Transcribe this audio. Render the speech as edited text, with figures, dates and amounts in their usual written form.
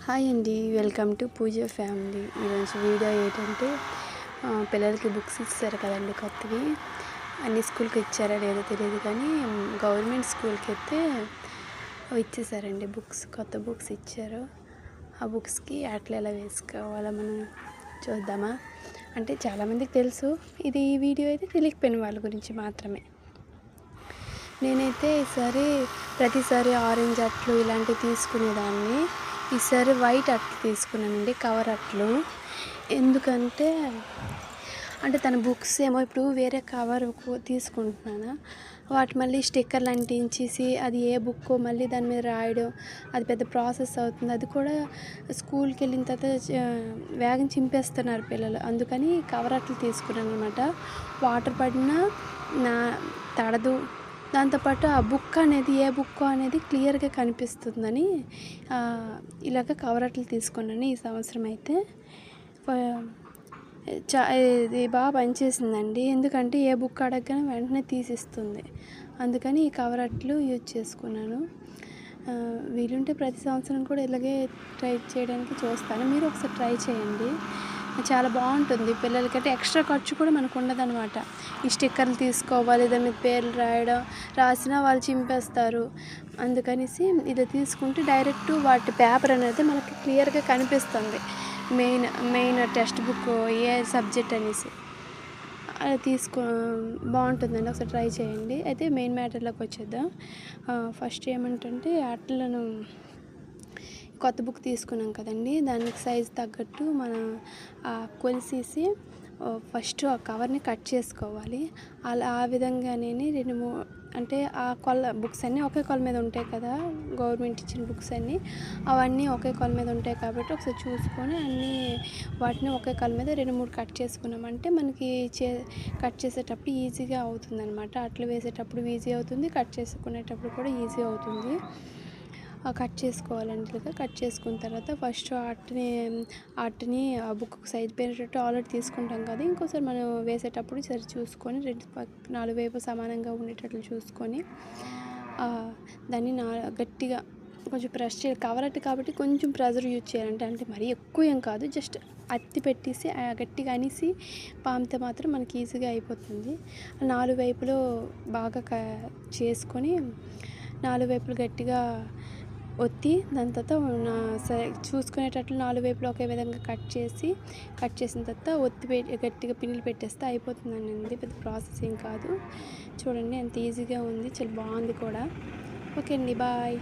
Hi అండి, welcome to puja family. ఈరోజు video ఏంటంటే పిల్లలకి బుక్స్ ఇచ్చారు కదండి కొత్తవి. అన్ని స్కూల్కి ఇచ్చారో లేదో తెలియదు కానీ గవర్నమెంట్ స్కూల్కి అయితే ఇచ్చేసారండి బుక్స్, కొత్త బుక్స్ ఇచ్చారు. ఆ బుక్స్కి అట్లా ఎలా వేసుకోవాలో మనం చూద్దామా. అంటే చాలామందికి తెలుసు, ఇది ఈ వీడియో అయితే తెలియకపోయిన వాళ్ళ గురించి మాత్రమే. నేనైతే ఈసారి ప్రతిసారి ఆరెంజ్ అట్లు ఇలాంటివి తీసుకునేదాన్ని. ఈసారి వైట్ అట్లు తీసుకున్నానండి, కవర్ అట్లు. ఎందుకంటే తన బుక్స్ ఏమో ఇప్పుడు వేరే కవర్ తీసుకుంటున్నాను, వాటి మళ్ళీ స్టిక్కర్లు అంటించేసి అది ఏ బుక్ మళ్ళీ దాని మీద రాయడం అది పెద్ద ప్రాసెస్ అవుతుంది. అది కూడా స్కూల్కి వెళ్ళిన తర్వాత వేగం చింపేస్తున్నారు పిల్లలు. అందుకని కవర్ అట్లు తీసుకున్నాను అనమాట. వాటర్ పడినా తడదు, దాంతోపాటు ఆ బుక్ అనేది ఏ బుక్ అనేది క్లియర్గా కనిపిస్తుందని ఇలాగ కవర్ అట్లు తీసుకున్నాను ఈ సంవత్సరం. అయితే ఇది బాగా పనిచేసిందండి, ఎందుకంటే ఏ బుక్ అడగగానే వెంటనే తీసిస్తుంది. అందుకని ఈ కవర్ అట్లు యూజ్ చేసుకున్నాను. వీలుంటే ప్రతి సంవత్సరం కూడా ఇలాగే ట్రై చేయడానికి చూస్తాను. మీరు ఒకసారి ట్రై చేయండి, చాలా బాగుంటుంది. పిల్లలకంటే ఎక్స్ట్రా ఖర్చు కూడా మనకు ఉండదన్నమాట. ఈ స్టిక్కర్లు తీసుకోవాలి, దాని మీద పేర్లు రాసినా వాళ్ళు చింపేస్తారు. అందుకనేసి ఇది తీసుకుంటే డైరెక్ట్ వాటి పేపర్ అనేది మనకి క్లియర్గా కనిపిస్తుంది. మెయిన్ టెక్స్ట్ బుక్ ఏ సబ్జెక్ట్ అనేసి అది బాగుంటుందండి, ఒకసారి ట్రై చేయండి. అయితే మెయిన్ మ్యాటర్లోకి వచ్చేద్దాం. ఫస్ట్ ఏమంటే అట్లను కొత్త బుక్ తీసుకున్నాం కదండి, దానికి సైజు తగ్గట్టు మనం కొలిసేసి ఫస్ట్ ఆ కవర్ని కట్ చేసుకోవాలి. ఆ విధంగానే అంటే ఆ బుక్స్ అన్నీ ఒకే కొల మీద ఉంటాయి కదా, గవర్నమెంట్ ఇచ్చిన బుక్స్ అన్నీ అవన్నీ ఒకే కొల మీద ఉంటాయి కాబట్టి ఒకసారి చూసుకొని వాటిని ఒకే కొల మీద 2-3 కట్ చేసుకున్నామంటే మనకి కట్ చేసేటప్పుడు ఈజీగా అవుతుందన్నమాట. అట్లు వేసేటప్పుడు ఈజీ అవుతుంది, కట్ చేసుకునేటప్పుడు కూడా ఈజీ అవుతుంది. కట్ చేసుకోవాలండి. ఇలాగా కట్ చేసుకున్న తర్వాత ఫస్ట్ అట్టుని ఆ బుక్ సైజ్ పెరిగేటట్టు ఆల్రెడీ తీసుకుంటాం కదా, ఇంకోసారి మనం వేసేటప్పుడు సరి చూసుకొని 4 వైపు సమానంగా ఉండేటట్లు చూసుకొని దాన్ని గట్టిగా కొంచెం ప్రెస్ చేయాలి. కవర్ అట్టు కాబట్టి కొంచెం ప్రెజర్ యూజ్ చేయాలంటే, అంటే మరీ ఎక్కువ ఏం కాదు, జస్ట్ అత్తి పెట్టేసి గట్టిగా అనేసి పామితే మాత్రం మనకి ఈజీగా అయిపోతుంది. 4 వైపులో బాగా చేసుకొని 4 వైపులు గట్టిగా ఒత్తి దాని తర్వాత చూసుకునేటట్లు 4 వైపులు ఒకే విధంగా కట్ చేసిన తర్వాత గట్టిగా పిన్నులు పెట్టేస్తే అయిపోతుందండి. పెద్ద ప్రాసెస్ ఏం కాదు. చూడండి ఎంత ఈజీగా ఉంది, చాలా బాగుంది కూడా. ఓకే అండి, బాయ్.